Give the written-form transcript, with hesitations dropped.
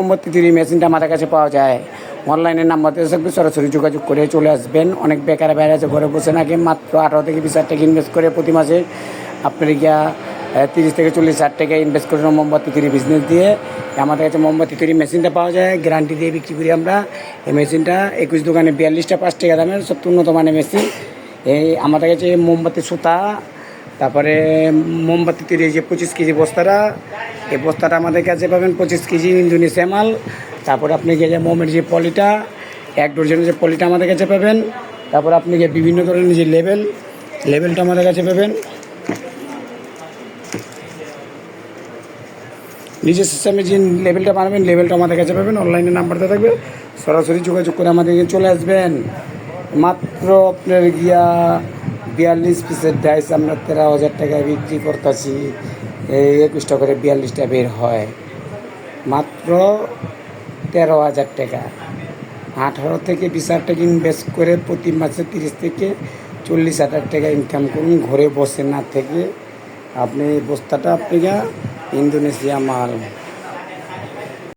মোমবাতি তৈরি মেশিনটা আমাদের কাছে পাওয়া যায়। অনলাইনের নাম্বার দিয়ে থাকবে, সরাসরি যোগাযোগ করে চলে আসবেন। অনেক বেকার বাইরে আছে, ঘরে বসে নাকি মাত্র 18 থেকে 20 হাজার টাকা ইনভেস্ট করে প্রতি মাসে আপনার গিয়া 30 থেকে 40 হাজার টাকা ইনভেস্ট করে মোমবাতি তৈরি বিজনেস দিয়ে আমাদের কাছে মোমবাতি তৈরি মেশিনটা পাওয়া যায়। গ্যারান্টি দিয়ে বিক্রি করি আমরা। এই মেশিনটা 21 দোকানে 42টা 5 টাকা দামের, সবচেয়ে উন্নত মানের মেশিন। এই আমাদের কাছে মোমবাতি সুতা, তারপরে মোমবাতি তৈরি যে 25 কেজি বস্তাটা, এই বস্তাটা আমাদের কাছে পাবেন 25 কেজি ইন্দোনেশিয়া মাল। তারপরে আপনি গিয়ে মোমের যে পলিটা, 1 ডজনের যে পলিটা আমাদের কাছে পাবেন। তারপর আপনি গিয়ে বিভিন্ন ধরনের যে লেবেলটা আমাদের কাছে পাবেন। নিজের সিস্টেমে যে লেবেলটা বানাবেন, লেবেলটা আমাদের কাছে পাবেন। অনলাইনে নাম্বারটা থাকবে, সরাসরি যোগাযোগ করে আমাদের চলে আসবেন। মাত্র আপনার গিয়া 42 পিসের ডাইস আমরা 13,000 টাকায় বিক্রি করতেছি। এই 21টা করে 42টা বের হয়, মাত্র 13,000 টাকা। 18 থেকে 20 হাজার টাকা ইনভেস্ট করে প্রতি মাসে 30 থেকে 40 হাজার টাকা ইনকাম করুন, ঘরে বসে না থেকে। আপনি এই বস্তাটা আপনি ইন্দোনেশিয়া মাল।